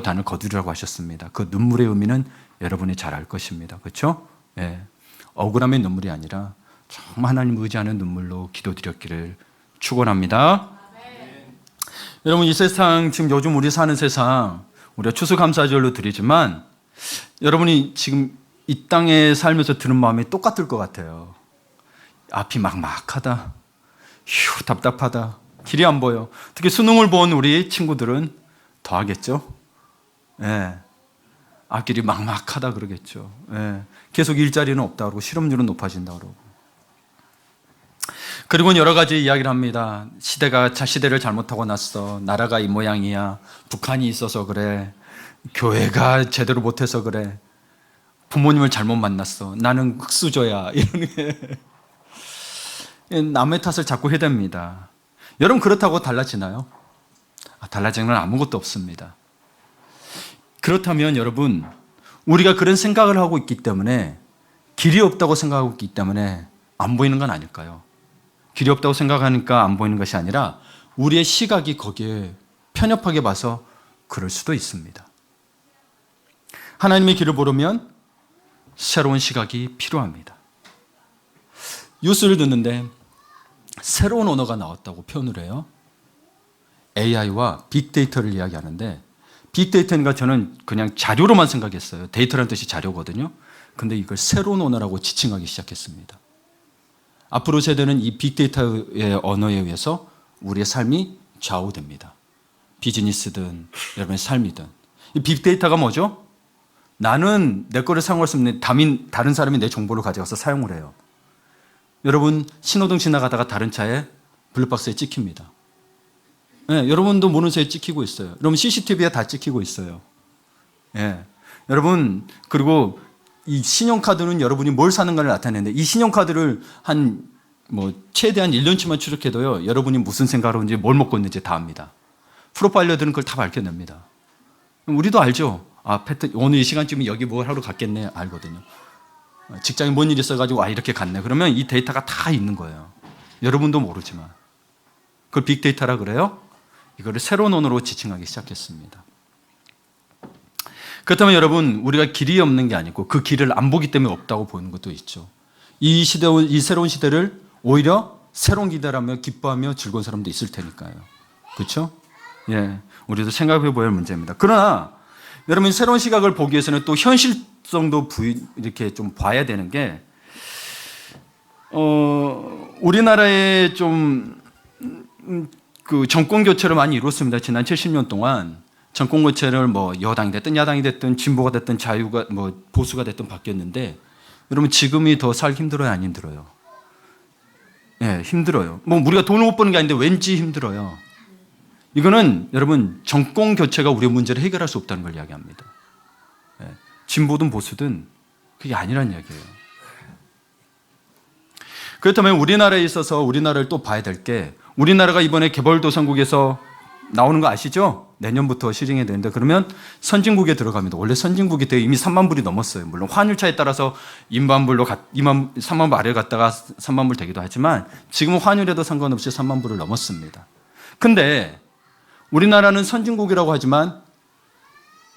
단을 거두리라고 하셨습니다. 그 눈물의 의미는 여러분이 잘 알 것입니다. 그렇죠? 예. 억울함의 눈물이 아니라 정말 하나님 의지하는 눈물로 기도드렸기를 축원합니다. 여러분, 이 세상, 지금 요즘 우리 사는 세상, 우리가 추수감사절로 드리지만 여러분이 지금 이 땅에 살면서 드는 마음이 똑같을 것 같아요. 앞이 막막하다, 휴, 답답하다, 길이 안 보여. 특히 수능을 본 우리 친구들은 더 하겠죠. 예. 앞길이 막막하다 그러겠죠. 예. 계속 일자리는 없다 그러고 실업률은 높아진다 그러고. 그리고 여러 가지 이야기를 합니다. 시대를 잘못하고 났어. 나라가 이 모양이야. 북한이 있어서 그래. 교회가 제대로 못해서 그래. 부모님을 잘못 만났어. 나는 흙수저야. 이런 게 남의 탓을 자꾸 해댑니다. 여러분, 그렇다고 달라지나요? 달라지는 건 아무것도 없습니다. 그렇다면 여러분, 우리가 그런 생각을 하고 있기 때문에, 길이 없다고 생각하고 있기 때문에 안 보이는 건 아닐까요? 길이 없다고 생각하니까 안 보이는 것이 아니라 우리의 시각이 거기에 편협하게 봐서 그럴 수도 있습니다. 하나님의 길을 보려면 새로운 시각이 필요합니다. 뉴스를 듣는데 새로운 언어가 나왔다고 표현을 해요. AI와 빅데이터를 이야기하는데, 빅데이터니까 저는 그냥 자료로만 생각했어요. 데이터라는 뜻이 자료거든요. 근데 이걸 새로운 언어라고 지칭하기 시작했습니다. 앞으로 세대는 이 빅데이터의 언어에 의해서 우리의 삶이 좌우됩니다. 비즈니스든 여러분의 삶이든. 이 빅데이터가 뭐죠? 나는 내 거를 사용할 수 없는 다른 사람이 내 정보를 가져가서 사용을 해요. 여러분, 신호등 지나가다가 다른 차에 블루박스에 찍힙니다. 예, 여러분도 모르는 사이에 찍히고 있어요. 여러분, CCTV에 다 찍히고 있어요. 예, 여러분, 그리고 이 신용카드는 여러분이 뭘 사는가를 나타내는데, 이 신용카드를 최대한 1년치만 추적해도요, 여러분이 무슨 생각을 하는지 뭘 먹고 있는지 다 압니다. 프로파일러들은 그걸 다 밝혀냅니다. 우리도 알죠. 오늘 이 시간쯤에 여기 뭘 하러 갔겠네, 알거든요. 직장에 뭔 일이 있어가지고 이렇게 갔네. 그러면 이 데이터가 다 있는 거예요. 여러분도 모르지만. 그걸 빅데이터라 그래요? 이거를 새로운 언어로 지칭하기 시작했습니다. 그렇다면 여러분, 우리가 길이 없는 게 아니고 그 길을 안 보기 때문에 없다고 보는 것도 있죠. 이 새로운 시대를 오히려 새로운 기대라며 기뻐하며 즐거운 사람도 있을 테니까요. 그렇죠? 예, 우리도 생각해 보야 할 문제입니다. 그러나 여러분, 새로운 시각을 보기 위해서는 또 현실성도 이렇게 좀 봐야 되는 게, 우리나라에 좀 그 정권 교체를 많이 이뤘습니다. 지난 70년 동안 정권 교체를 여당이 됐든 야당이 됐든 진보가 됐든 자유가 보수가 됐든 바뀌었는데, 여러분, 지금이 더 살기 힘들어요, 안 힘들어요? 예, 힘들어요. 우리가 돈을 못 버는 게 아닌데 왠지 힘들어요. 이거는 여러분, 정권 교체가 우리의 문제를 해결할 수 없다는 걸 이야기합니다. 예, 진보든 보수든 그게 아니란 이야기예요. 그렇다면 우리나라에 있어서 우리나라를 또 봐야 될 게, 우리나라가 이번에 개발도상국에서 나오는 거 아시죠? 내년부터 실행이 되는데, 그러면 선진국에 들어갑니다. 원래 선진국이 이미 3만 불이 넘었어요. 물론 환율차에 따라서 3만 불 아래 갔다가 3만 불 되기도 하지만 지금은 환율에도 상관없이 3만 불을 넘었습니다. 근데 우리나라는 선진국이라고 하지만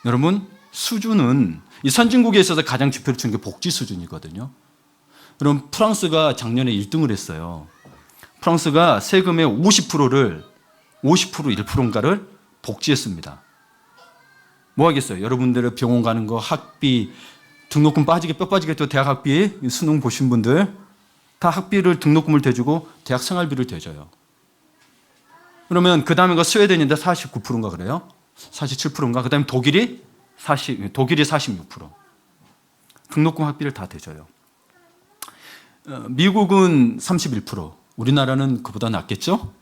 여러분, 수준은 이 선진국에 있어서 가장 지표를 준 게 복지 수준이거든요. 그럼 프랑스가 작년에 1등을 했어요. 프랑스가 세금의 50%를 1%인가를 복지했습니다. 뭐 하겠어요? 여러분들의 병원 가는 거, 학비, 등록금 뼈 빠지겠죠. 대학 학비, 수능 보신 분들 다 학비를, 등록금을 대주고 대학 생활비를 대줘요. 그러면 그 다음에 스웨덴인데 49%인가 그래요? 47%인가? 그 다음에 독일이 46%. 등록금 학비를 다 대줘요. 미국은 31%. 우리나라는 그보다 낫겠죠?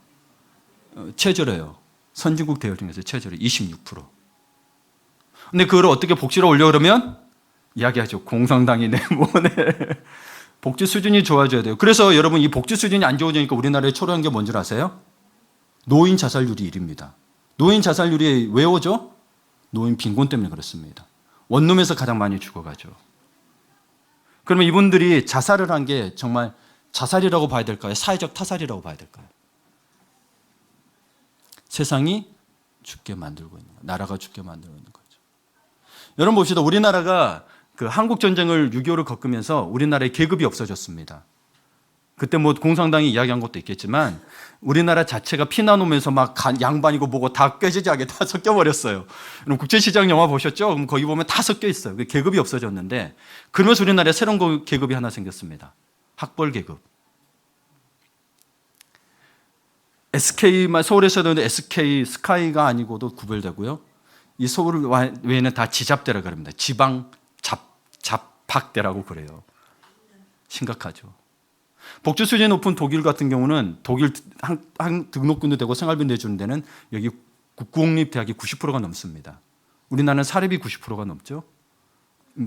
최저래요. 선진국 대열 중에서 최저래 26%. 근데 그걸 어떻게 복지로 올려 그러면 이야기하죠. 공산당이네, 뭐네. 복지 수준이 좋아져야 돼요. 그래서 여러분, 이 복지 수준이 안 좋아지니까 우리나라에 초래한 게 뭔지 아세요? 노인 자살률이 1위입니다. 노인 자살률이 왜 오죠? 노인 빈곤 때문에 그렇습니다. 원룸에서 가장 많이 죽어가죠. 그러면 이분들이 자살을 한 게 정말 자살이라고 봐야 될까요? 사회적 타살이라고 봐야 될까요? 세상이 죽게 만들고 있는 거예요. 나라가 죽게 만들고 있는 거죠. 여러분 봅시다. 우리나라가 그 한국 전쟁을 6.25를 겪으면서 우리나라의 계급이 없어졌습니다. 그때 뭐 공산당이 이야기한 것도 있겠지만 우리나라 자체가 피난 오면서 막 양반이고 뭐고 다 꾀지지하게 다 섞여버렸어요. 그럼 국제시장 영화 보셨죠? 그럼 거기 보면 다 섞여 있어요. 계급이 없어졌는데 그러면서 우리나라에 새로운 계급이 하나 생겼습니다. 학벌 계급. SK만 서울에서도 SK 스카이가 아니고도 구별되고요. 이 서울 외에는 다 지잡대라 그럽니다. 지방 잡학대라고 그래요. 심각하죠. 복지 수준이 높은 독일 같은 경우는 독일 등록금도 되고 생활비 내주는 데는 여기 국공립대학이 90%가 넘습니다. 우리나라는 사립이 90%가 넘죠.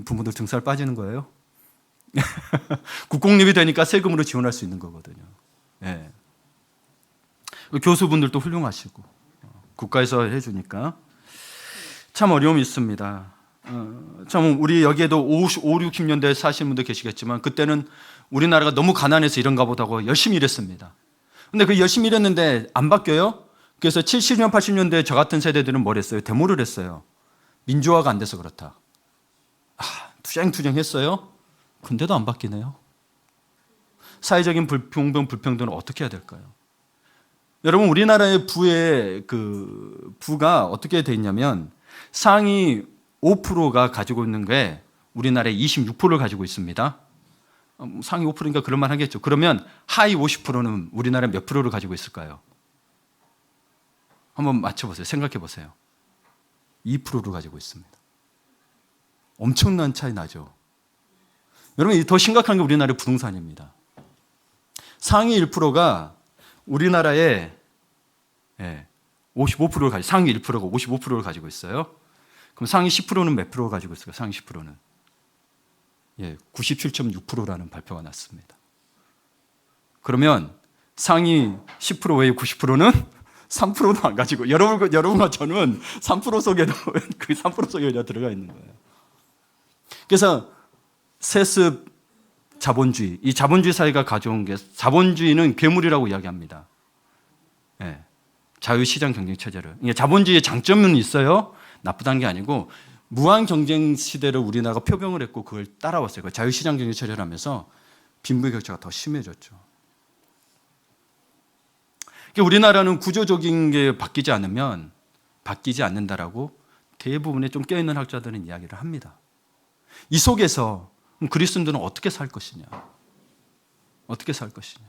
부모들 등살 빠지는 거예요. 국공립이 되니까 세금으로 지원할 수 있는 거거든요. 예. 교수분들도 훌륭하시고 국가에서 해주니까 참 어려움이 있습니다. 참 우리 여기에도 50, 60년대에 사시는 분들 계시겠지만 그때는 우리나라가 너무 가난해서 이런가 보다고 열심히 일했습니다. 근데 그 열심히 일했는데 안 바뀌어요? 그래서 70년, 80년대 저 같은 세대들은 뭘 했어요? 데모를 했어요. 민주화가 안 돼서 그렇다. 투쟁투쟁 했어요? 근데도 안 바뀌네요. 사회적인 불평등은 어떻게 해야 될까요? 여러분 우리나라의 부가 어떻게 돼 있냐면 상위 5%가 가지고 있는 게 우리나라의 26%를 가지고 있습니다. 상위 5%니까 그런 말 하겠죠. 그러면 하위 50%는 우리나라 몇 프로를 가지고 있을까요? 한번 맞춰보세요. 생각해 보세요. 2%를 가지고 있습니다. 엄청난 차이 나죠. 여러분 더 심각한 게 우리나라의 부동산입니다. 상위 1%가 우리나라의 55%를 가지고 상위 1%가 55%를 가지고 있어요. 그럼 상위 10%는 몇 프로를 가지고 있을까요? 상위 10%는 97.6%라는 발표가 났습니다. 그러면 상위 10% 외의 90%는 3%도 안 가지고 여러분과 저는 3% 속에도 그 3% 속에 들어가 있는 거예요. 그래서 세습 자본주의, 이 자본주의 사회가 가져온 게 자본주의는 괴물이라고 이야기합니다. 자유시장 경쟁 체제를. 자본주의의 장점은 있어요. 나쁘다는 게 아니고 무한 경쟁 시대를 우리나라가 표병을 했고 그걸 따라왔어요. 그 자유시장 경쟁 체제를 하면서 빈부격차가 더 심해졌죠. 우리나라는 구조적인 게 바뀌지 않는다라고 대부분의 좀 깨어있는 학자들은 이야기를 합니다. 이 속에서 그리스도인들은 어떻게 살 것이냐? 어떻게 살 것이냐?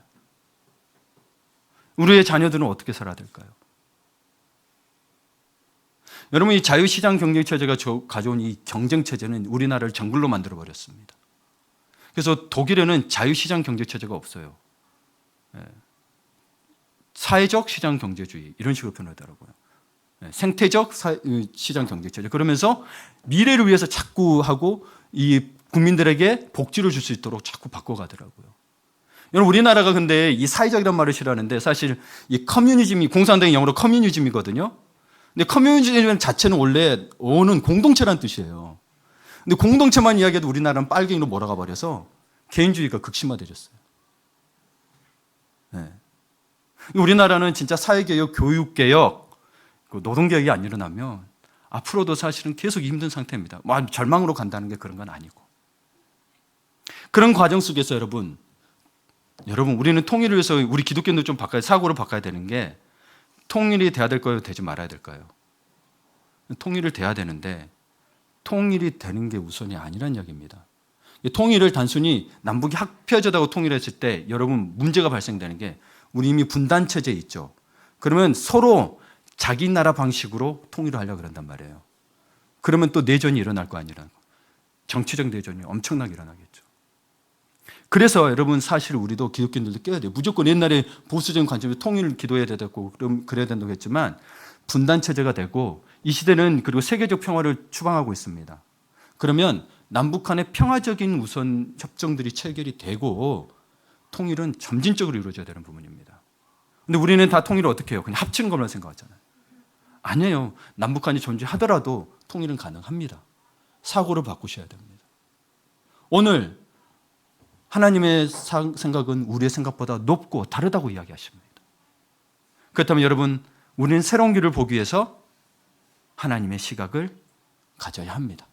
우리의 자녀들은 어떻게 살아야 될까요? 여러분 이 자유시장 경쟁체제가 가져온 이 경쟁체제는 우리나라를 정글로 만들어버렸습니다. 그래서 독일에는 자유시장 경쟁체제가 없어요. 사회적 시장 경제주의 이런 식으로 표현하더라고요. 생태적 시장 경제체제. 그러면서 미래를 위해서 자꾸 하고 이 국민들에게 복지를 줄 수 있도록 자꾸 바꿔가더라고요. 여러분 우리나라가 근데 이 사회적이라는 말을 싫어하는데 사실 이 커뮤니즘이 공산당의 영어로 커뮤니즘이거든요. 근데 커뮤니즘 자체는 원래 어는 공동체란 뜻이에요. 근데 공동체만 이야기해도 우리나라는 빨갱이로 몰아가 버려서 개인주의가 극심화되졌어요. 우리나라는 진짜 사회개혁, 교육개혁, 노동개혁이 안 일어나면 앞으로도 사실은 계속 힘든 상태입니다. 절망으로 간다는 게 그런 건 아니고. 그런 과정 속에서 여러분 우리는 통일을 위해서 우리 기독교인도 좀 사고를 바꿔야 되는 게 통일이 돼야 될까요? 되지 말아야 될까요? 통일을 돼야 되는데 통일이 되는 게 우선이 아니란 이야기입니다. 통일을 단순히 남북이 합해져다고 통일했을 때 여러분 문제가 발생되는 게 우리 이미 분단 체제에 있죠. 그러면 서로 자기 나라 방식으로 통일을 하려고 그런단 말이에요. 그러면 또 내전이 일어날 거 아니라는 거. 정치적 내전이 엄청나게 일어나겠죠. 그래서 여러분 사실 우리도 기독교인들도 깨야 돼요. 무조건 옛날에 보수적인 관점에서 통일을 기도해야 되고 그래야 된다고 했지만 분단 체제가 되고 이 시대는 그리고 세계적 평화를 추방하고 있습니다. 그러면 남북 간의 평화적인 우선 협정들이 체결이 되고 통일은 점진적으로 이루어져야 되는 부분입니다. 근데 우리는 다 통일을 어떻게 해요? 그냥 합치는 것만 생각하잖아요. 아니에요. 남북 간이 존재하더라도 통일은 가능합니다. 사고를 바꾸셔야 됩니다. 오늘 하나님의 생각은 우리의 생각보다 높고 다르다고 이야기하십니다. 그렇다면 여러분, 우리는 새로운 길을 보기 위해서 하나님의 시각을 가져야 합니다.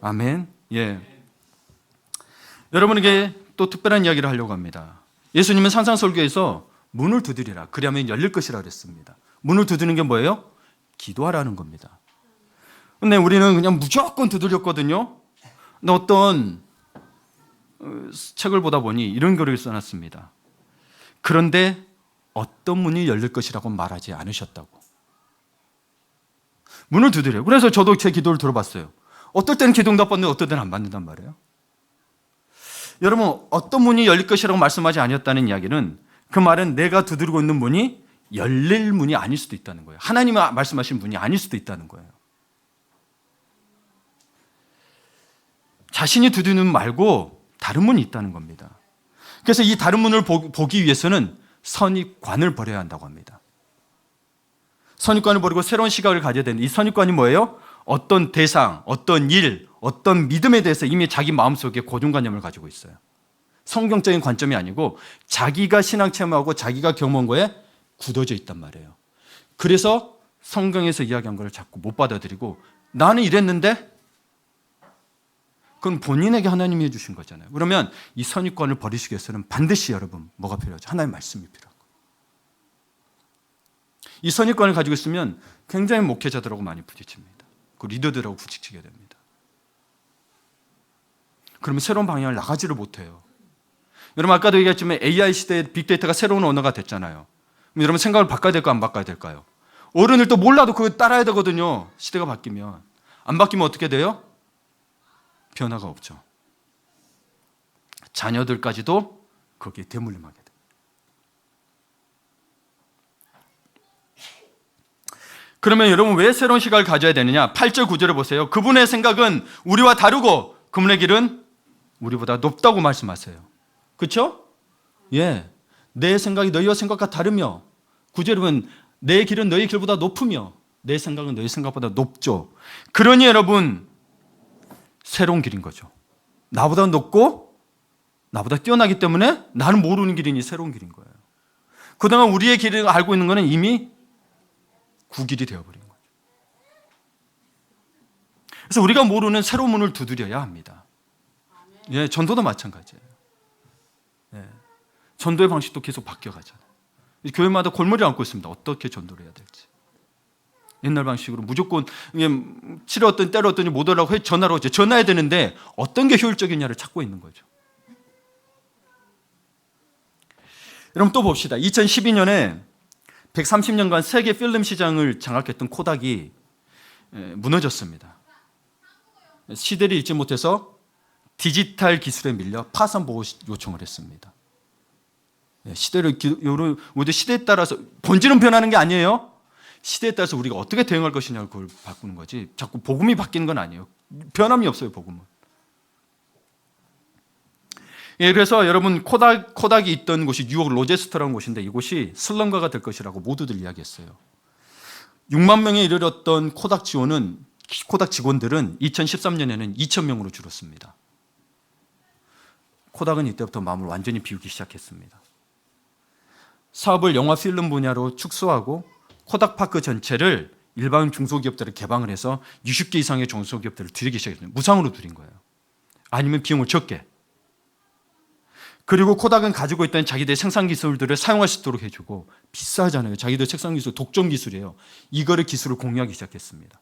아멘. 예. 여러분에게 또 특별한 이야기를 하려고 합니다. 예수님은 산상설교에서 문을 두드리라. 그리하면 열릴 것이라 그랬습니다. 문을 두드리는 게 뭐예요? 기도하라는 겁니다. 근데 우리는 그냥 무조건 두드렸거든요. 근데 어떤 책을 보다 보니 이런 글을 써놨습니다. 그런데 어떤 문이 열릴 것이라고 말하지 않으셨다고. 문을 두드려요. 그래서 저도 제 기도를 들어봤어요. 어떨 때는 기도응답 받는데 어떨 때는 안 받는단 말이에요. 여러분, 어떤 문이 열릴 것이라고 말씀하지 아니었다는 이야기는 그 말은 내가 두드리고 있는 문이 열릴 문이 아닐 수도 있다는 거예요. 하나님이 말씀하신 문이 아닐 수도 있다는 거예요. 자신이 두드리는 문 말고 다른 문이 있다는 겁니다. 그래서 이 다른 문을 보기 위해서는 선입관을 버려야 한다고 합니다. 선입관을 버리고 새로운 시각을 가져야 되는데 이 선입관이 뭐예요? 어떤 대상, 어떤 일, 어떤 믿음에 대해서 이미 자기 마음속에 고정관념을 가지고 있어요. 성경적인 관점이 아니고 자기가 신앙 체험하고 자기가 경험한 거에 굳어져 있단 말이에요. 그래서 성경에서 이야기한 걸 자꾸 못 받아들이고 나는 이랬는데 그건 본인에게 하나님이 해주신 거잖아요. 그러면 이 선입관을 버리시기 위해서는 반드시 여러분 뭐가 필요하죠? 하나님의 말씀이 필요하고. 이 선입관을 가지고 있으면 굉장히 목회자들하고 많이 부딪힙니다. 그 리더들하고 부딪히게 됩니다. 그러면 새로운 방향을 나가지를 못해요. 여러분 아까도 얘기했지만 AI 시대에 빅데이터가 새로운 언어가 됐잖아요. 그럼 여러분 생각을 바꿔야 될까요? 안 바꿔야 될까요? 어른들도 몰라도 그거 따라야 되거든요. 시대가 바뀌면. 안 바뀌면 어떻게 돼요? 변화가 없죠. 자녀들까지도 거기에 대물림하게 돼요. 그러면 여러분 왜 새로운 시각을 가져야 되느냐? 8절 9절을 보세요. 그분의 생각은 우리와 다르고 그분의 길은 우리보다 높다고 말씀하세요. 그렇죠? 예. 내 생각이 너희와 생각과 다르며 9절은 내 길은 너희 길보다 높으며 내 생각은 너희 생각보다 높죠. 그러니 여러분 새로운 길인 거죠. 나보다 높고 나보다 뛰어나기 때문에 나는 모르는 길이니 새로운 길인 거예요. 그동안 우리의 길을 알고 있는 것은 이미 구길이 되어버린 거죠. 그래서 우리가 모르는 새로운 문을 두드려야 합니다. 예, 전도도 마찬가지예요. 예, 전도의 방식도 계속 바뀌어가잖아요. 교회마다 골머리를 앓고 있습니다. 어떻게 전도를 해야 될지. 옛날 방식으로 무조건 치렀더니 때렸더니 못 오라고 전화로 하죠. 전화해야 되는데 어떤 게 효율적이냐를 찾고 있는 거죠. 여러분 또 봅시다. 2012년에 130년간 세계 필름 시장을 장악했던 코닥이 무너졌습니다. 시대를 읽지 못해서 디지털 기술에 밀려 파산 보고 요청을 했습니다. 시대에 따라서 본질은 변하는 게 아니에요. 시대에 따라서 우리가 어떻게 대응할 것이냐를 그걸 바꾸는 거지. 자꾸 복음이 바뀌는 건 아니에요. 변함이 없어요, 복음은. 예, 그래서 여러분 코닥이 있던 곳이 뉴욕 로제스터라는 곳인데 이곳이 슬럼가가 될 것이라고 모두들 이야기했어요. 6만 명에 이르렀던 코닥 직원들은 2013년에는 2천 명으로 줄었습니다. 코닥은 이때부터 마음을 완전히 비우기 시작했습니다. 사업을 영화 필름 분야로 축소하고 코닥파크 전체를 일반 중소기업들을 개방을 해서 60개 이상의 중소기업들을 들이기 시작했어요. 무상으로 들인 거예요. 아니면 비용을 적게. 그리고 코닥은 가지고 있던 자기들의 생산 기술들을 사용할 수 있도록 해주고 비싸잖아요. 자기들 생산 기술 독점 기술이에요. 이거를 기술을 공유하기 시작했습니다.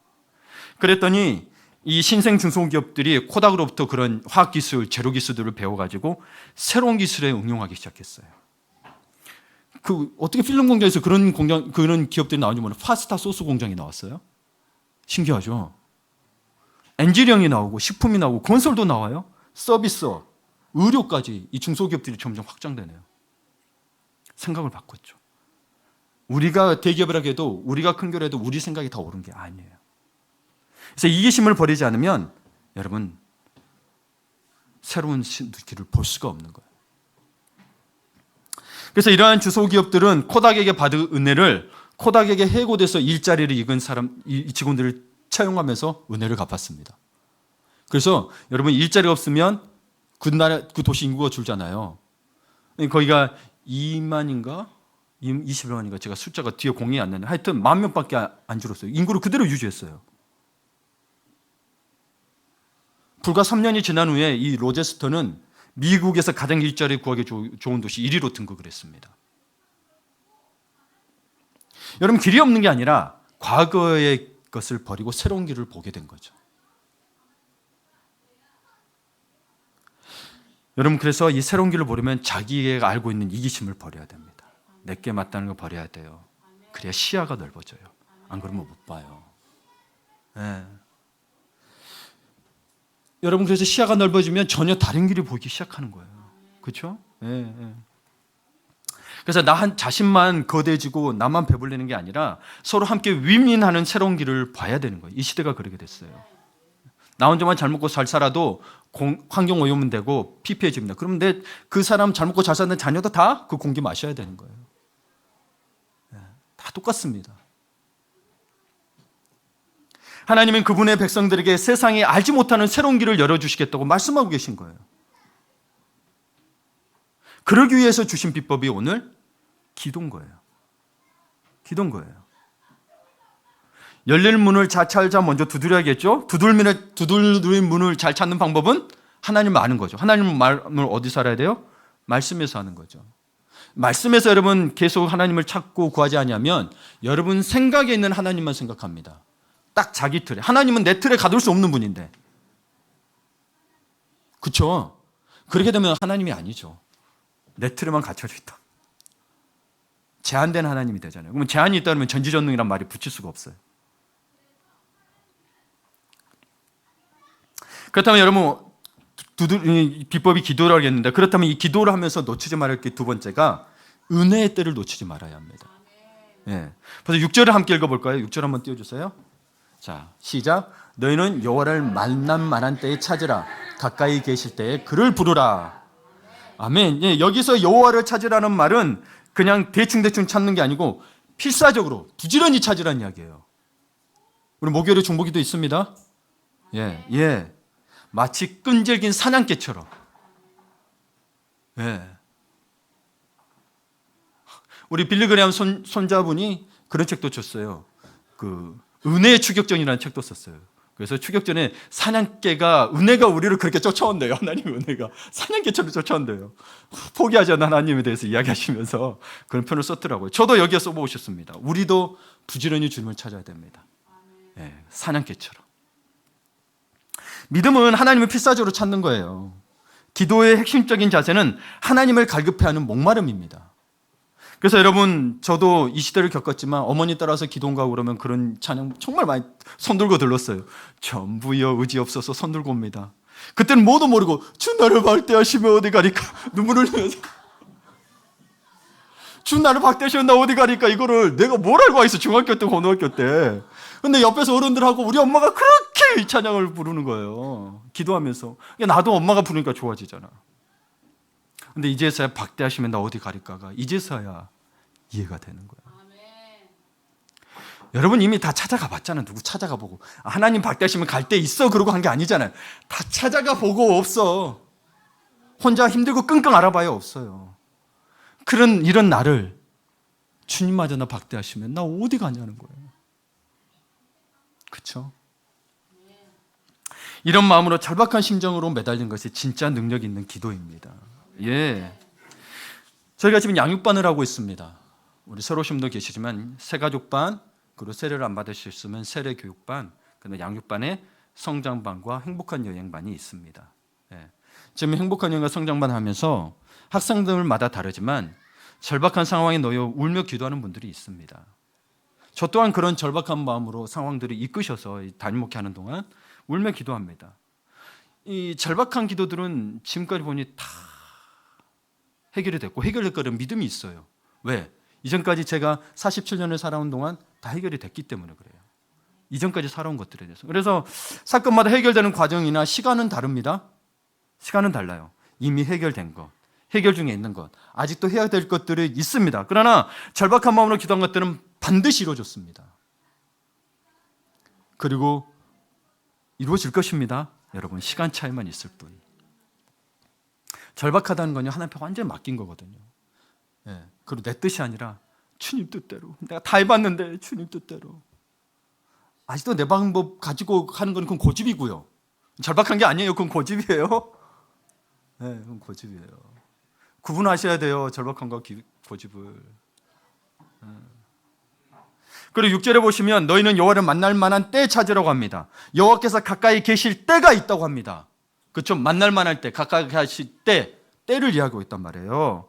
그랬더니 이 신생 중소기업들이 코닥으로부터 그런 화학기술, 제로기술들을 배워가지고 새로운 기술에 응용하기 시작했어요. 어떻게 필름 공장에서 그런 기업들이 나오는지 모르는 파스타 소스 공장이 나왔어요? 신기하죠? 엔지니어링이 나오고, 식품이 나오고, 건설도 나와요? 서비스, 의료까지 이 중소기업들이 점점 확장되네요. 생각을 바꿨죠. 우리가 대기업을 하게 해도, 우리가 큰 교회도 우리 생각이 다 옳은 게 아니에요. 그래서 이기심을 버리지 않으면 여러분 새로운 길을 볼 수가 없는 거예요. 그래서 이러한 중소기업들은 코닥에게 받은 은혜를 코닥에게 해고돼서 일자리를 잃은 이 직원들을 채용하면서 은혜를 갚았습니다. 그래서 여러분 일자리가 없으면 그 도시 인구가 줄잖아요. 거기가 2만인가 21만인가 제가 숫자가 뒤에 공이 안 나네. 하여튼 10,000명밖에 안 줄었어요. 인구를 그대로 유지했어요. 불과 3년이 지난 후에 이 로체스터는 미국에서 가장 일자리 구하기 좋은 도시 1위로 등극을 했습니다. 여러분, 길이 없는 게 아니라 과거의 것을 버리고 새로운 길을 보게 된 거죠. 여러분, 그래서 이 새로운 길을 보려면 자기가 알고 있는 이기심을 버려야 됩니다. 내게 맞다는 거 버려야 돼요. 그래야 시야가 넓어져요. 안 그러면 못 봐요. 네. 여러분, 그래서 시야가 넓어지면 전혀 다른 길이 보이기 시작하는 거예요. 그렇죠? 네. 그래서 나 자신만 거대해지고 나만 배불리는 게 아니라 서로 함께 윈윈하는 새로운 길을 봐야 되는 거예요. 이 시대가 그러게 됐어요. 나 혼자만 잘 먹고 잘 살아도 환경 오염은 되고 피폐해집니다. 그럼 그 사람 잘 먹고 잘 사는 자녀도 다 그 공기 마셔야 되는 거예요. 다 똑같습니다. 하나님은 그분의 백성들에게 세상이 알지 못하는 새로운 길을 열어주시겠다고 말씀하고 계신 거예요. 그러기 위해서 주신 비법이 오늘 기도인 거예요. 기도인 거예요. 열릴 문을 잘 찾아 먼저 두드려야겠죠? 두드린 문을 잘 찾는 방법은 하나님을 아는 거죠. 하나님을 어디서 알아야 돼요? 말씀에서 하는 거죠. 말씀에서 여러분 계속 하나님을 찾고 구하지 않으면 여러분 생각에 있는 하나님만 생각합니다. 딱 자기 틀에. 하나님은 내 틀에 가둘 수 없는 분인데. 그렇죠? 그렇게 되면 하나님이 아니죠. 내 틀에만 갇혀져 있다. 제한된 하나님이 되잖아요. 그러면 제한이 있다면 전지전능이란 말이 붙일 수가 없어요. 그렇다면 여러분 비법이 기도라고 했는데, 그렇다면 이 기도를 하면서 놓치지 말아야 할 게 두 번째가 은혜의 때를 놓치지 말아야 합니다. 예. 그래서 6절을 함께 읽어볼까요? 6절 한번 띄워주세요. 자, 시작. 너희는 여호와를 만남 만한 때에 찾으라. 가까이 계실 때에 그를 부르라. 아멘. 예, 여기서 여호와를 찾으라는 말은 그냥 대충 찾는 게 아니고 필사적으로 부지런히 찾으라는 이야기예요. 우리 목요일에 중보기도 있습니다. 예. 마치 끈질긴 사냥개처럼. 예. 우리 빌리 그레함 손자분이 그런 책도 줬어요. 그 은혜의 추격전이라는 책도 썼어요. 그래서 추격전에 사냥개가 은혜가 우리를 그렇게 쫓아온대요. 하나님의 은혜가 사냥개처럼 쫓아온대요. 포기하지 않는 하나님에 대해서 이야기하시면서 그런 표현을 썼더라고요. 저도 여기에 써보고 싶습니다. 우리도 부지런히 주님을 찾아야 됩니다. 예, 사냥개처럼. 믿음은 하나님을 필사적으로 찾는 거예요. 기도의 핵심적인 자세는 하나님을 갈급해하는 목마름입니다. 그래서 여러분, 저도 이 시대를 겪었지만 어머니 따라서 기도인가 그러면 그런 찬양 정말 많이 손들고 들렀어요. 전부여 의지없어서 손들고 옵니다. 그때는 뭐도 모르고 주 나를 박대하시면 어디 가니까 눈물을 흘리면서 주 나를 박대하시면 나 어디 가니까 이거를 내가 뭘 알고 있어, 중학교 때 고등학교 때. 근데 옆에서 어른들하고 우리 엄마가 그렇게 이 찬양을 부르는 거예요. 기도하면서. 나도 엄마가 부르니까 좋아지잖아. 근데 이제서야 박대하시면 나 어디 가릴까가 이제서야 이해가 되는 거예요. 여러분 이미 다 찾아가 봤잖아요. 누구 찾아가 보고 하나님 박대하시면 갈 데 있어 그러고 한 게 아니잖아요. 다 찾아가 보고 없어. 혼자 힘들고 끙끙 앓아봐야 없어요. 이런 나를 주님마저 나 박대하시면 나 어디 가냐는 거예요. 그렇죠? 이런 마음으로 절박한 심정으로 매달린 것이 진짜 능력 있는 기도입니다. 예. 저희가 지금 양육반을 하고 있습니다. 우리 새로 오신 분도 계시지만 새가족반, 그리고 세례를 안 받으셨으면 세례 교육반, 그다음에 양육반에 성장반과 행복한 여행반이 있습니다. 예. 지금 행복한 여행과 성장반 하면서 학생들마다 다르지만 절박한 상황에 놓여 울며 기도하는 분들이 있습니다. 저 또한 그런 절박한 마음으로 상황들을 이끄셔서 담임 목회하는 동안 울며 기도합니다. 이 절박한 기도들은 지금까지 보니 다 해결이 됐고 해결될 거라는 믿음이 있어요. 왜? 이전까지 제가 47년을 살아온 동안 다 해결이 됐기 때문에 그래요. 이전까지 살아온 것들에 대해서. 그래서 사건마다 해결되는 과정이나 시간은 다릅니다. 시간은 달라요. 이미 해결된 것, 해결 중에 있는 것, 아직도 해야 될 것들이 있습니다. 그러나 절박한 마음으로 기도한 것들은 반드시 이루어졌습니다. 그리고 이루어질 것입니다. 여러분, 시간 차이만 있을 뿐. 절박하다는 건요, 하나님 앞에 완전히 맡긴 거거든요. 예. 그리고 내 뜻이 아니라 주님 뜻대로. 내가 다 해봤는데 주님 뜻대로. 아직도 내 방법 가지고 하는 건 그건 고집이고요. 절박한 게 아니에요. 그건 고집이에요. 네, 그건 고집이에요. 구분하셔야 돼요. 절박함과 고집을. 그리고 6절에 보시면 너희는 여호와를 만날 만한 때 찾으라고 합니다. 여호와께서 가까이 계실 때가 있다고 합니다. 그렇죠? 만날 만할 때, 가까이 계실 때, 때를 이야기하고 있단 말이에요.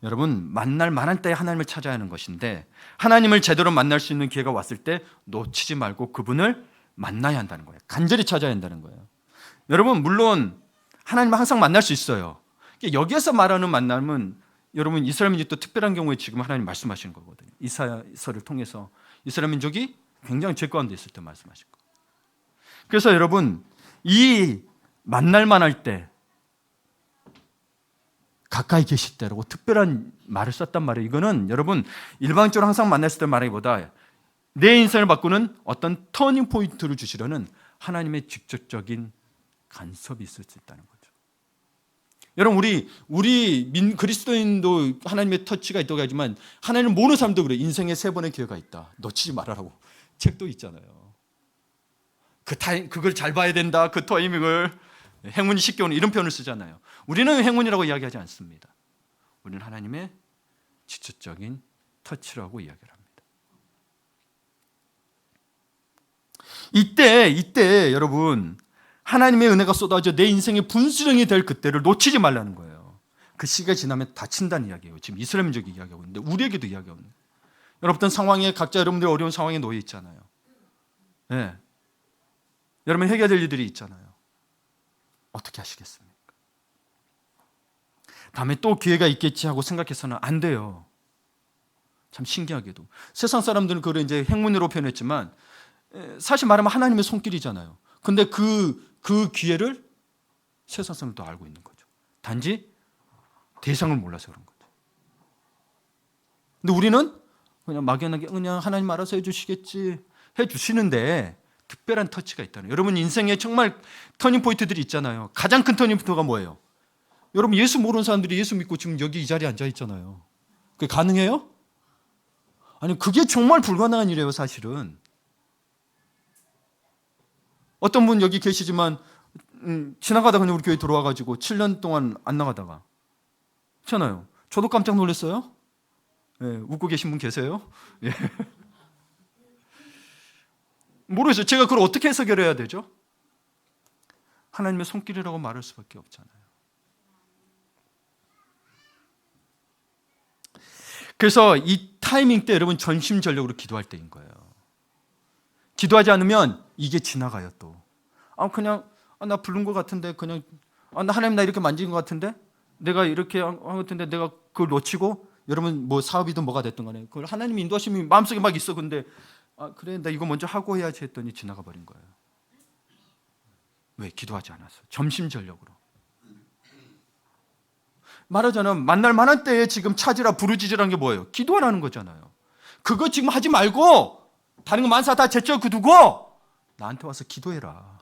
여러분, 만날 만한 때에 하나님을 찾아야 하는 것인데 하나님을 제대로 만날 수 있는 기회가 왔을 때 놓치지 말고 그분을 만나야 한다는 거예요. 간절히 찾아야 한다는 거예요. 여러분, 물론 하나님을 항상 만날 수 있어요. 여기에서 말하는 만남은 여러분 이스라엘 민족도 특별한 경우에 지금 하나님 말씀하시는 거거든요. 이사야서를 통해서 이스라엘 민족이 굉장히 죄 가운데 있을 때 말씀하신 거. 그래서 여러분 이 만날 만할 때 가까이 계실 때라고 특별한 말을 썼단 말이에요. 이거는 여러분 일방적으로 항상 만났을 때 말하기보다 내 인생을 바꾸는 어떤 터닝 포인트를 주시려는 하나님의 직접적인 간섭이 있을 수 있다는 거죠. 여러분 우리 그리스도인도 하나님의 터치가 있다고 하지만 하나님을 모르는 사람도 그래요. 인생에 3번의 기회가 있다. 놓치지 말아라고 책도 있잖아요. 그걸 잘 봐야 된다. 그 타이밍을 행운이 쉽게 오는 이런 표현을 쓰잖아요. 우리는 행운이라고 이야기하지 않습니다. 우리는 하나님의 직접적인 터치라고 이야기를 합니다. 이때 여러분 하나님의 은혜가 쏟아져 내 인생의 분수령이 될 그때를 놓치지 말라는 거예요. 그 시기가 지나면 다친다는 이야기예요. 지금 이스라엘 민족이 이야기하고 있는데 우리에게도 이야기하고 있는 거예요. 여러분 상황에 각자 여러분들 어려운 상황에 놓여 있잖아요. 네. 여러분 해결해야 될 일들이 있잖아요. 어떻게 하시겠습니까? 다음에 또 기회가 있겠지 하고 생각해서는 안 돼요. 참 신기하게도 세상 사람들은 그걸 이제 행운으로 표현했지만 사실 말하면 하나님의 손길이잖아요. 근데 그 기회를 세상 사람도 알고 있는 거죠. 단지 대상을 몰라서 그런 거죠. 근데 우리는 그냥 막연하게 그냥 하나님 알아서 해주시겠지 해주시는데 특별한 터치가 있다는. 여러분 인생에 정말 터닝 포인트들이 있잖아요. 가장 큰 터닝 포인트가 뭐예요? 여러분 예수 모르는 사람들이 예수 믿고 지금 여기 이 자리에 앉아 있잖아요. 그게 가능해요? 아니 그게 정말 불가능한 일이에요. 사실은 어떤 분 여기 계시지만 지나가다가 그냥 우리 교회 들어와가지고 7년 동안 안 나가다가 그렇잖아요. 저도 깜짝 놀랐어요. 예, 웃고 계신 분 계세요? 예. 모르겠어요. 제가 그걸 어떻게 해석해야 되죠? 하나님의 손길이라고 말할 수밖에 없잖아요. 그래서 이 타이밍 때 여러분 전심전력으로 기도할 때인 거예요. 기도하지 않으면 이게 지나가요 또. 그냥 나 부른 것 같은데 그냥 나 하나님 나 이렇게 만진 것 같은데 내가 이렇게 한 것 같은데 내가 그걸 놓치고 여러분 뭐 사업이든 뭐가 됐든 간에 그걸 하나님 인도하심이 마음속에 막 있어. 근데 그래 나 이거 먼저 하고 해야지 했더니 지나가 버린 거예요. 왜? 기도하지 않았어. 전심전력으로. 말하자면 만날 만한 때에 지금 찾으라 부르짖으라는 게 뭐예요? 기도하라는 거잖아요. 그거 지금 하지 말고 다른 거 만사 다 제쳐두고 나한테 와서 기도해라.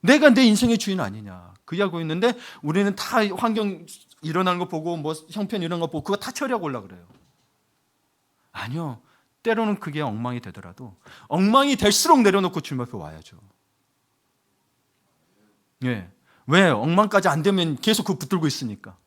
내가 내 인생의 주인 아니냐 그 이야기하고 있는데 우리는 다 환경 일어나는 거 보고 뭐 형편 이런 거 보고 그거 다 처리하고 올라 그래요. 아니요. 때로는 그게 엉망이 되더라도 엉망이 될수록 내려놓고 주님 앞에 와야죠. 예. 왜? 엉망까지 안 되면 계속 그거 붙들고 있으니까.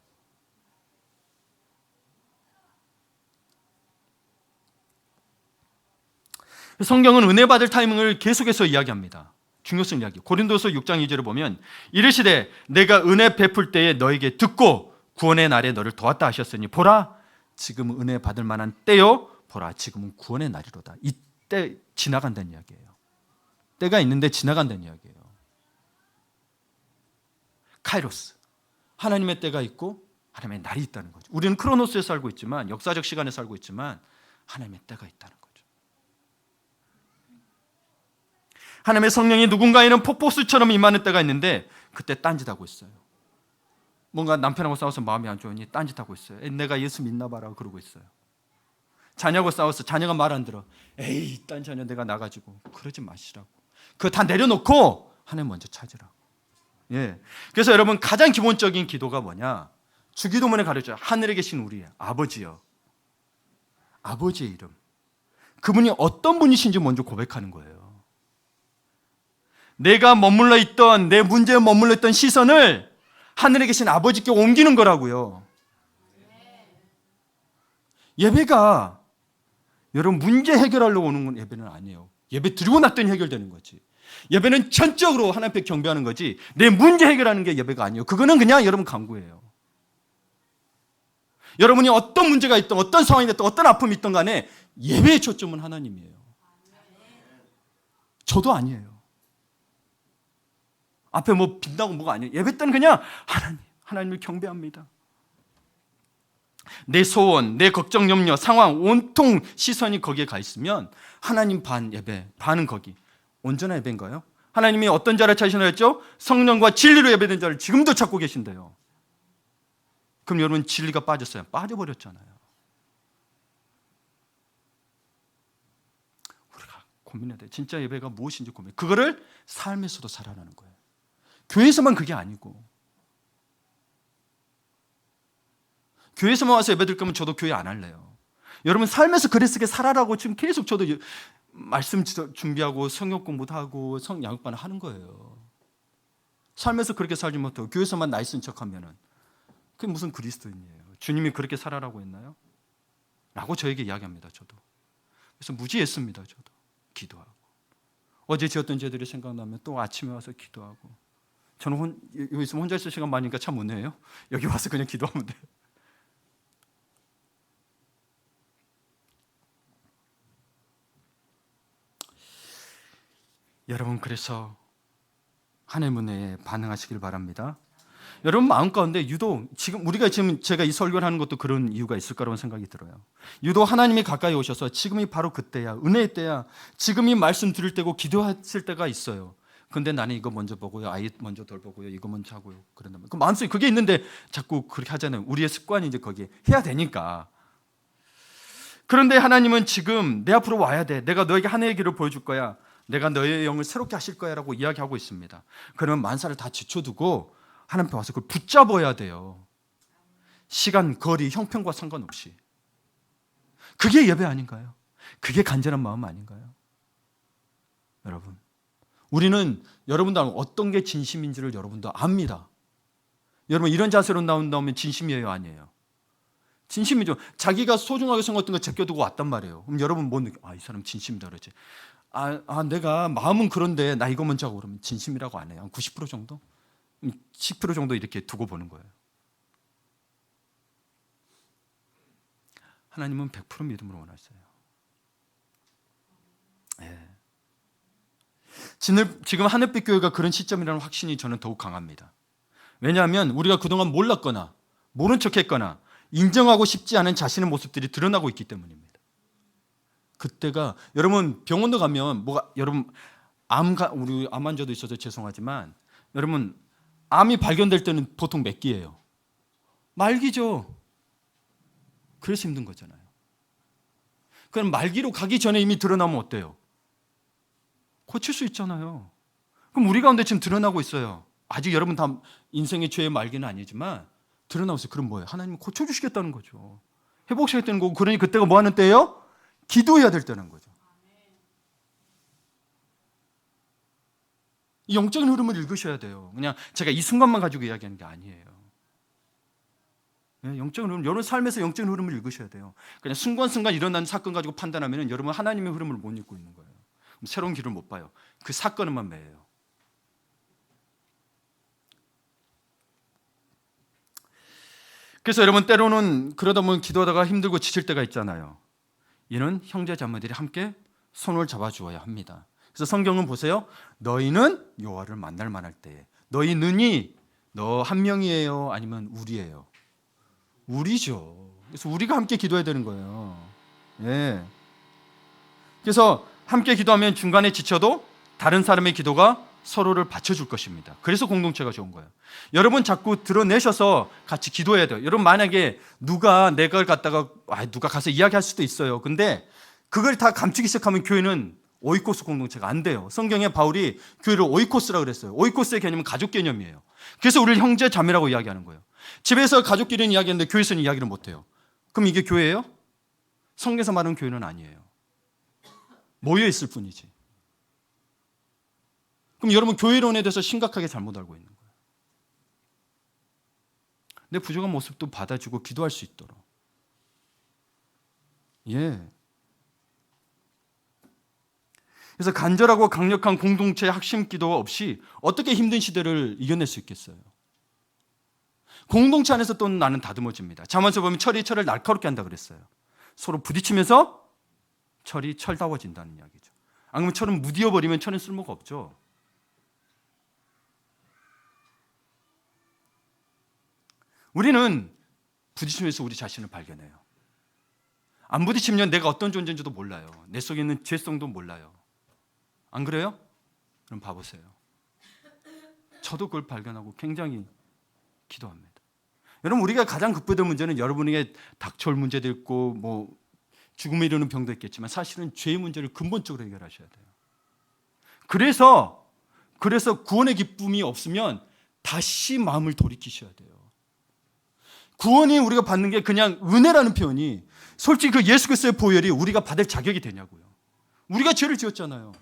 성경은 은혜 받을 타이밍을 계속해서 이야기합니다. 중요성 이야기. 고린도서 6장 2절을 보면 이르시되 내가 은혜 베풀 때에 너에게 듣고 구원의 날에 너를 도왔다 하셨으니 보라 지금 은혜 받을 만한 때요 보라 지금은 구원의 날이로다. 이때 지나간다는 이야기예요. 때가 있는데 지나간다는 이야기예요. 카이로스 하나님의 때가 있고 하나님의 날이 있다는 거죠. 우리는 크로노스에 살고 있지만 역사적 시간에 살고 있지만 하나님의 때가 있다는 거죠. 하나님의 성령이 누군가에는 폭포수처럼 임하는 때가 있는데 그때 딴짓하고 있어요. 뭔가 남편하고 싸워서 마음이 안 좋으니 딴짓하고 있어요. 내가 예수 믿나 봐라 그러고 있어요. 자녀하고 싸워서 자녀가 말 안 들어. 에이 딴 자녀 내가 나가지고 그러지 마시라고. 그거 다 내려놓고 하나님 먼저 찾으라고. 예. 그래서 여러분 가장 기본적인 기도가 뭐냐? 주기도문에 가르쳐요. 하늘에 계신 우리 아버지여. 아버지의 이름. 그분이 어떤 분이신지 먼저 고백하는 거예요. 내가 머물러 있던, 내 문제에 머물러 있던 시선을 하늘에 계신 아버지께 옮기는 거라고요. 예배가 여러분 문제 해결하려고 오는 건 예배는 아니에요. 예배 드리고 났더니 해결되는 거지. 예배는 전적으로 하나님 앞에 경배하는 거지, 내 문제 해결하는 게 예배가 아니에요. 그거는 그냥 여러분 간구예요. 여러분이 어떤 문제가 있든 어떤 상황이 됐든 어떤 아픔이 있든 간에 예배의 초점은 하나님이에요. 저도 아니에요. 앞에 뭐 빈다고 뭐가 아니에요. 예배 때는 그냥 하나님을 경배합니다. 내 소원, 내 걱정, 염려, 상황 온통 시선이 거기에 가 있으면 하나님 반 예배, 반은 거기. 온전한 예배인가요? 하나님이 어떤 자를 찾으시나 했죠? 성령과 진리로 예배된 자를 지금도 찾고 계신대요. 그럼 여러분 진리가 빠졌어요? 빠져버렸잖아요. 우리가 고민해야 돼. 진짜 예배가 무엇인지 고민해. 그거를 삶에서도 살아나는 거예요. 교회에서만 그게 아니고, 교회에서만 와서 예배 드릴 거면 저도 교회 안 할래요. 여러분 삶에서 그리스도께 살아라고 지금 계속 저도 말씀 준비하고 성경 공부도 하고 양육반을 하는 거예요. 삶에서 그렇게 살지 못하고 교회에서만 나이 쓴 척하면은 그게 무슨 그리스도인이에요? 주님이 그렇게 살아라고 했나요? 라고 저에게 이야기합니다. 저도. 그래서 무지했습니다. 저도 기도하고, 어제 지었던 죄들이 생각나면 또 아침에 와서 기도하고. 저는 여기 있으면 혼자 있을 시간 많으니까 참 은혜예요. 여기 와서 그냥 기도하면 돼요. 여러분, 그래서 하나님 은혜에 반응하시길 바랍니다. 여러분 마음 가운데 유독 지금 제가 이 설교를 하는 것도 그런 이유가 있을 거라고 생각이 들어요. 유독 하나님이 가까이 오셔서 지금이 바로 그때야, 은혜의 때야, 지금이 말씀 드릴 때고 기도하실 때가 있어요. 근데 나는 이거 먼저 보고요, 아이 먼저 돌보고요, 이거 먼저 하고요, 그런다면 그 마음속에 그게 있는데 자꾸 그렇게 하잖아요. 우리의 습관이 이제 거기에 해야 되니까. 그런데 하나님은 지금 내 앞으로 와야 돼, 내가 너에게 하나의 길을 보여줄 거야, 내가 너의 영을 새롭게 하실 거야 라고 이야기하고 있습니다. 그러면 만사를 다 지쳐두고 하나님 앞에 와서 그걸 붙잡아야 돼요. 시간, 거리, 형편과 상관없이. 그게 예배 아닌가요? 그게 간절한 마음 아닌가요? 여러분, 우리는 여러분도 어떤 게 진심인지를 여러분도 압니다. 여러분 이런 자세로 나온다면 진심이에요, 아니에요? 진심이죠. 자기가 소중하게 생각했던 거 제껴두고 왔단 말이에요. 그럼 여러분 뭐 느껴? 이 사람 진심이다 그러지. 내가 마음은 그런데 나 이거 먼저 하고 그러면 진심이라고 안 해요. 한 90% 정도? 10% 정도 이렇게 두고 보는 거예요. 하나님은 100% 믿음으로 원하세요. 예. 지금 하늘빛 교회가 그런 시점이라는 확신이 저는 더욱 강합니다. 왜냐하면 우리가 그동안 몰랐거나 모른 척했거나 인정하고 싶지 않은 자신의 모습들이 드러나고 있기 때문입니다. 그때가 여러분 병원도 가면 여러분 우리 암 환자도 있어서 죄송하지만 여러분 암이 발견될 때는 보통 몇 기예요? 말기죠. 그래서 힘든 거잖아요. 그럼 말기로 가기 전에 이미 드러나면 어때요? 고칠 수 있잖아요. 그럼 우리 가운데 지금 드러나고 있어요. 아직 여러분 다 인생의 죄의 말기는 아니지만 드러나고 있어요. 그럼 뭐예요? 하나님이 고쳐주시겠다는 거죠. 회복시키겠다는 거고, 그러니 그때가 뭐 하는 때예요? 기도해야 될 때는 거죠. 이 영적인 흐름을 읽으셔야 돼요. 그냥 제가 이 순간만 가지고 이야기하는 게 아니에요. 영적인 흐름, 여러분 삶에서 영적인 흐름을 읽으셔야 돼요. 그냥 순간순간 일어난 사건 가지고 판단하면 여러분 하나님의 흐름을 못 읽고 있는 거예요. 새로운 길을 못 봐요. 그 사건만 매예요. 그래서 여러분 때로는 그러다 보면 기도하다가 힘들고 지칠 때가 있잖아요. 이는 형제 자매들이 함께 손을 잡아주어야 합니다. 그래서 성경은 보세요. 너희는 여호와를 만날 만할 때에, 너희 눈이 너 한 명이에요? 아니면 우리예요? 우리죠. 그래서 우리가 함께 기도해야 되는 거예요. 예. 그래서 함께 기도하면 중간에 지쳐도 다른 사람의 기도가 서로를 받쳐줄 것입니다. 그래서 공동체가 좋은 거예요. 여러분 자꾸 드러내셔서 같이 기도해야 돼요. 여러분 만약에 누가 내 걸 갖다가 누가 가서 이야기할 수도 있어요. 근데 그걸 다 감추기 시작하면 교회는 오이코스 공동체가 안 돼요. 성경에 바울이 교회를 오이코스라고 그랬어요. 오이코스의 개념은 가족 개념이에요. 그래서 우리를 형제 자매라고 이야기하는 거예요. 집에서 가족끼리는 이야기하는데 교회에서는 이야기를 못해요. 그럼 이게 교회예요? 성경에서 말하는 교회는 아니에요. 모여 있을 뿐이지. 그럼 여러분 교회론에 대해서 심각하게 잘못 알고 있는 거예요. 내 부족한 모습도 받아주고 기도할 수 있도록. 예. 그래서 간절하고 강력한 공동체의 핵심 기도 없이 어떻게 힘든 시대를 이겨낼 수 있겠어요? 공동체 안에서 또 나는 다듬어집니다. 잠언서 보면 철이 철을 날카롭게 한다 그랬어요. 서로 부딪히면서 철이 철다워진다는 이야기죠. 안 그러면 철은 무디어버리면 철은 쓸모가 없죠. 우리는 부딪히면서 우리 자신을 발견해요. 안 부딪히면 내가 어떤 존재인지도 몰라요. 내 속에 있는 죄성도 몰라요. 안 그래요? 그럼 봐보세요. 저도 그걸 발견하고 굉장히 기도합니다. 여러분, 우리가 가장 급부된 문제는 여러분에게 닥쳐올 문제도 있고 뭐 죽음에 이르는 병도 있겠지만 사실은 죄의 문제를 근본적으로 해결하셔야 돼요. 그래서 구원의 기쁨이 없으면 다시 마음을 돌이키셔야 돼요. 구원이 우리가 받는 게 그냥 은혜라는 표현이 솔직히 그 예수 그리스도의 보혈이 우리가 받을 자격이 되냐고요. 우리가 죄를 지었잖아요.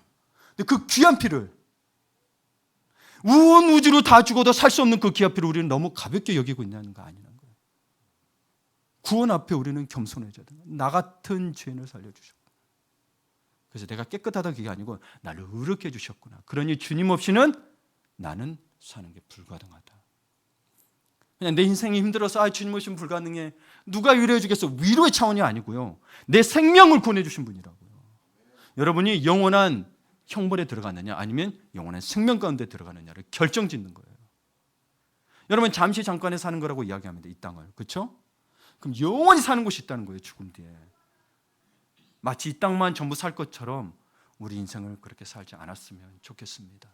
근데 그 귀한 피를, 온 우주로 다 죽어도 살 수 없는 그 귀한 피를 우리는 너무 가볍게 여기고 있는 거 아니라는 거예요. 구원 앞에 우리는 겸손해져야 돼요. 나 같은 죄인을 살려주셨고, 그래서 내가 깨끗하다 그게 아니고 나를 의롭게 해주셨구나. 그러니 주님 없이는 나는 사는 게 불가능하다. 그냥 내 인생이 힘들어서 주님 없이는 불가능해. 누가 위로해 주겠어? 위로의 차원이 아니고요. 내 생명을 구원해 주신 분이라고요. 여러분이 영원한 형벌에 들어가느냐 아니면 영원한 생명 가운데 들어가느냐를 결정짓는 거예요. 여러분 잠시 잠깐에 사는 거라고 이야기합니다. 이 땅을. 그렇죠? 그럼 영원히 사는 곳이 있다는 거예요. 죽음 뒤에. 마치 이 땅만 전부 살 것처럼 우리 인생을 그렇게 살지 않았으면 좋겠습니다.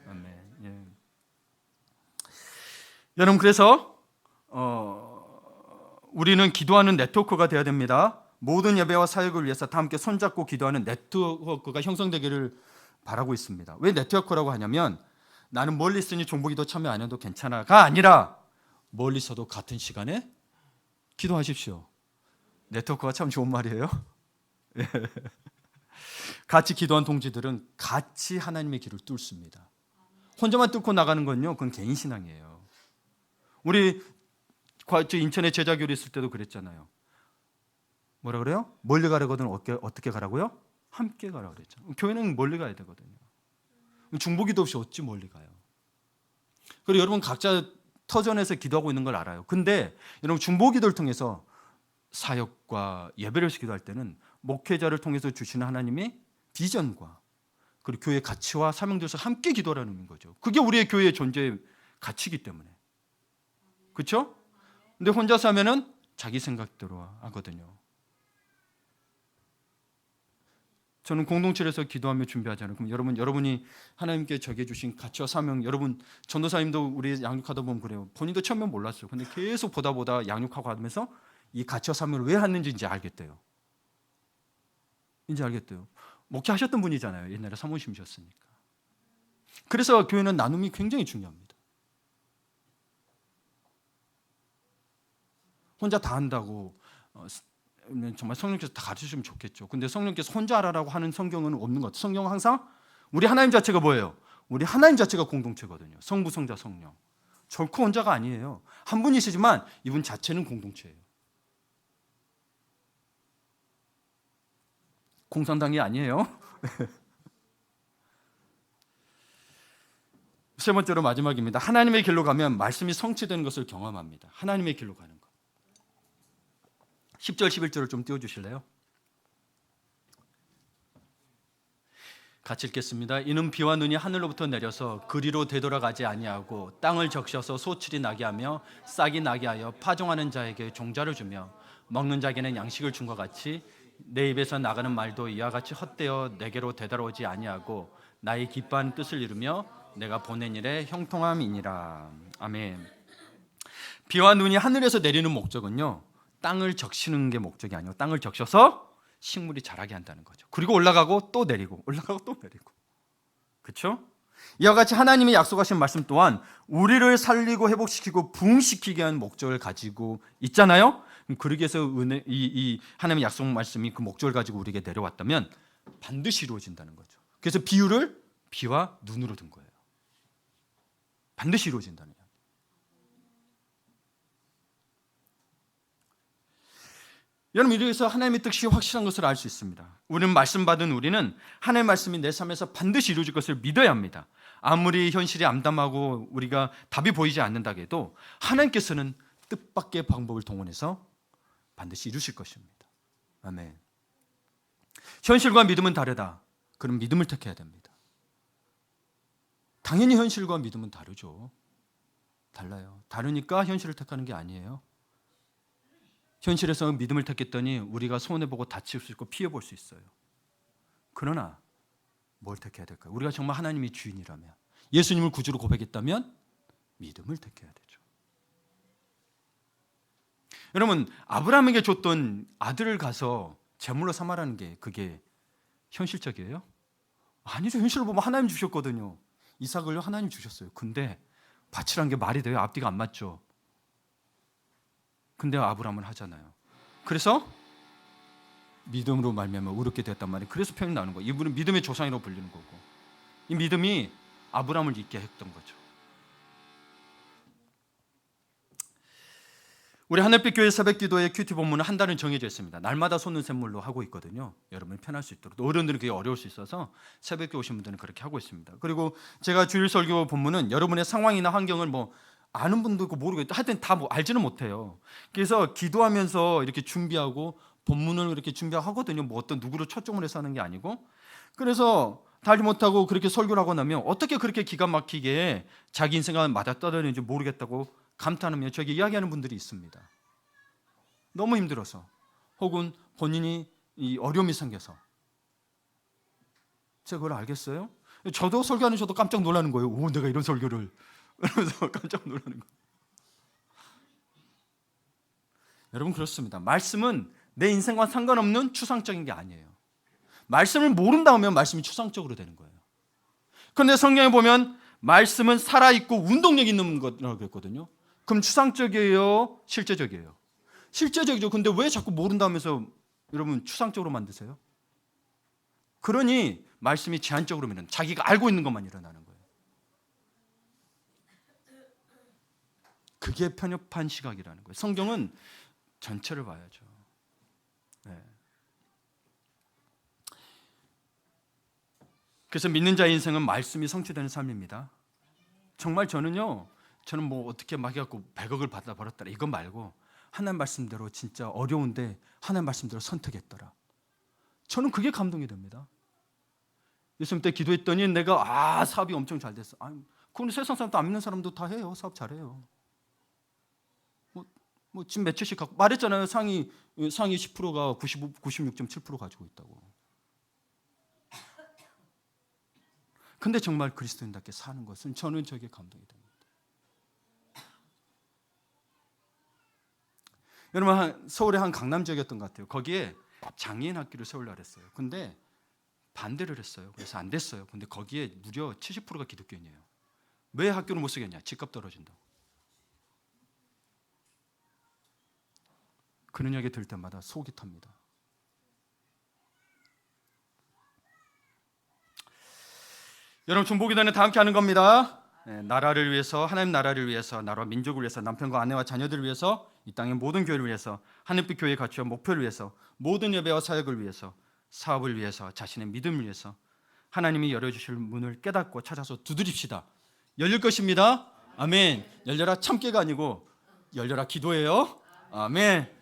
아멘. 예. 여러분 그래서 우리는 기도하는 네트워크가 되어야 됩니다. 모든 예배와 사역을 위해서 다 함께 손잡고 기도하는 네트워크가 형성되기를 바라고 있습니다. 왜 네트워크라고 하냐면 나는 멀리 있으니 종보기도 참여 안 해도 괜찮아가 아니라 멀리 있어도 같은 시간에 기도하십시오. 네트워크가 참 좋은 말이에요. 같이 기도한 동지들은 같이 하나님의 길을 뚫습니다. 혼자만 뚫고 나가는 건요, 그건 개인 신앙이에요. 우리 인천에 제자교회 있을 때도 그랬잖아요. 뭐라 그래요? 멀리 가려거든 어떻게 가라고요? 함께 가라 그랬죠. 교회는 멀리 가야 되거든요. 중보기도 없이 어찌 멀리 가요? 그리고 여러분 각자 터전에서 기도하고 있는 걸 알아요. 근데 여러분 중보기도를 통해서 사역과 예배를 기도할 때는 목회자를 통해서 주시는 하나님의 비전과 그리고 교회의 가치와 사명들에서 함께 기도하라는 거죠. 그게 우리의 교회의 존재의 가치이기 때문에. 그렇죠? 근데 혼자서 하면은 자기 생각대로 하거든요. 저는 공동체에서 기도하며 준비하잖아요. 그럼 여러분이 하나님께 저에게 주신 가치와 사명, 여러분 전도사님도 우리 양육하다 보면 그래요. 본인도 처음엔 몰랐어요. 근데 계속 보다 양육하고 하면서 이 가치와 사명을 왜 하는지 이제 알겠대요. 이제 알겠대요. 목회하셨던 분이잖아요. 옛날에 사모님이셨으니까. 그래서 교회는 나눔이 굉장히 중요합니다. 혼자 다 한다고 정말 성령께서 다 가르쳐주시면 좋겠죠. 근데 성령께서 혼자 하라고 하는 성경은 없는 것 같아요. 성경은 항상 우리 하나님 자체가 뭐예요? 우리 하나님 자체가 공동체거든요. 성부, 성자, 성령. 결코 혼자가 아니에요. 한 분이시지만 이분 자체는 공동체예요. 공산당이 아니에요. 세 번째로 마지막입니다. 하나님의 길로 가면 말씀이 성취되는 것을 경험합니다. 하나님의 길로 가는 것. 10절 11절을 좀 띄워주실래요? 같이 읽겠습니다. 이는 비와 눈이 하늘로부터 내려서 그리로 되돌아가지 아니하고 땅을 적셔서 소출이 나게 하며 싹이 나게 하여 파종하는 자에게 종자를 주며 먹는 자에게는 양식을 준 것 같이 내 입에서 나가는 말도 이와 같이 헛되어 내게로 되돌아오지 아니하고 나의 기뻐하는 뜻을 이루며 내가 보낸 일에 형통함이니라. 아멘. 비와 눈이 하늘에서 내리는 목적은요, 땅을 적시는 게 목적이 아니고 땅을 적셔서 식물이 자라게 한다는 거죠. 그리고 올라가고 또 내리고 올라가고 또 내리고. 그렇죠? 이와 같이 하나님이 약속하신 말씀 또한 우리를 살리고 회복시키고 부흥시키게 하는 목적을 가지고 있잖아요. 그러기 위해서 이 하나님의 약속 말씀이 그 목적을 가지고 우리에게 내려왔다면 반드시 이루어진다는 거죠. 그래서 비유를 비와 눈으로 든 거예요. 반드시 이루어진다는 이야기. 여러분, 이래서 하나님의 뜻이 확실한 것을 알 수 있습니다. 우리는 말씀 받은 우리는 하나님의 말씀이 내 삶에서 반드시 이루어질 것을 믿어야 합니다. 아무리 현실이 암담하고 우리가 답이 보이지 않는다 해도 하나님께서는 뜻밖의 방법을 동원해서 반드시 이루실 것입니다. 아멘. 현실과 믿음은 다르다. 그럼 믿음을 택해야 됩니다. 당연히 현실과 믿음은 다르죠. 달라요. 다르니까 현실을 택하는 게 아니에요. 현실에서 믿음을 택했더니 우리가 손해보고 다칠 수 있고 피해볼 수 있어요. 그러나 뭘 택해야 될까요? 우리가 정말 하나님이 주인이라면, 예수님을 구주로 고백했다면 믿음을 택해야 되죠. 여러분, 아브라함에게 줬던 아들을 가서 제물로 삼아라는 게 그게 현실적이에요? 아니죠. 현실을 보면 하나님 주셨거든요. 이삭을 하나님 주셨어요. 근데 바치라는 게 말이 돼요? 앞뒤가 안 맞죠. 근데 아브라함은 하잖아요. 그래서 믿음으로 말미암아 의롭게 되었단 말이에요. 그래서 표현이 나오는 거예요. 이분은 믿음의 조상이라고 불리는 거고, 이 믿음이 아브라함을 있게 했던 거죠. 우리 하늘빛 교회 새벽기도의 큐티 본문은 한 달은 정해져 있습니다. 날마다 솟는 샘물로 하고 있거든요. 여러분이 편할 수 있도록. 어른들은 그게 어려울 수 있어서 새벽에 오신 분들은 그렇게 하고 있습니다. 그리고 제가 주일 설교 본문은 여러분의 상황이나 환경을 아는 분도 있고 모르고 하여튼 다 알지는 못해요. 그래서 기도하면서 이렇게 준비하고 본문을 이렇게 준비하거든요. 어떤 누구를 초점을 해서 하는 게 아니고. 그래서 다 알지 못하고 그렇게 설교를 하고 나면 어떻게 그렇게 기가 막히게 자기 인생과 맞아떨어지는지 모르겠다고 감탄하며 저에게 이야기하는 분들이 있습니다. 너무 힘들어서, 혹은 본인이 이 어려움이 생겨서. 제가 그걸 알겠어요? 저도 설교하는 저도 깜짝 놀라는 거예요. 오, 내가 이런 설교를. 그러면서 깜짝 놀라는 거예요. 여러분, 그렇습니다. 말씀은 내 인생과 상관없는 추상적인 게 아니에요. 말씀을 모른다 하면 말씀이 추상적으로 되는 거예요. 그런데 성경에 보면 말씀은 살아있고 운동력 있는 거라고 했거든요. 그럼 추상적이에요? 실제적이에요? 실제적이죠. 근데 왜 자꾸 모른다면서 여러분 추상적으로 만드세요? 그러니 말씀이 제한적으로 밀어요. 자기가 알고 있는 것만 일어나는 거예요. 그게 편협한 시각이라는 거예요. 성경은 전체를 봐야죠. 네. 그래서 믿는 자의 인생은 말씀이 성취되는 삶입니다. 정말 저는 어떻게 막 해갖고 100억을 받아버렸더라 이거 말고 하나님 말씀대로 진짜 어려운데 하나님 말씀대로 선택했더라. 저는 그게 감동이 됩니다. 예수님 때 기도했더니 내가 사업이 엄청 잘 됐어. 그건 세상 사람도 안 믿는 사람도 다 해요. 사업 잘해요. 지금 매출씩 갖고 말했잖아요. 상위 10%가 96.7% 가지고 있다고. 근데 정말 그리스도인답게 사는 것은 저는 저게 감동이 됩니다. 여러분, 서울의 한 강남 지역이었던 것 같아요. 거기에 장애인 학교를 세우려고 했어요. 근데 반대를 했어요. 그래서 안 됐어요. 근데 거기에 무려 70%가 기독교인이에요. 왜 학교를 못 쓰겠냐? 집값 떨어진다고. 그런 이야기 들을 때마다 속이 탑니다. 여러분, 중보기도는 다 함께 하는 겁니다. 나라를 위해서, 하나님 나라를 위해서, 나라와 민족을 위해서, 남편과 아내와 자녀들을 위해서, 이 땅의 모든 교회를 위해서, 하늘빛 교회의 가치와 목표를 위해서, 모든 예배와 사역을 위해서, 사업을 위해서, 자신의 믿음을 위해서 하나님이 열어주실 문을 깨닫고 찾아서 두드립시다. 열릴 것입니다. 아멘. 열려라 참깨가 아니고 열려라 기도예요. 아멘.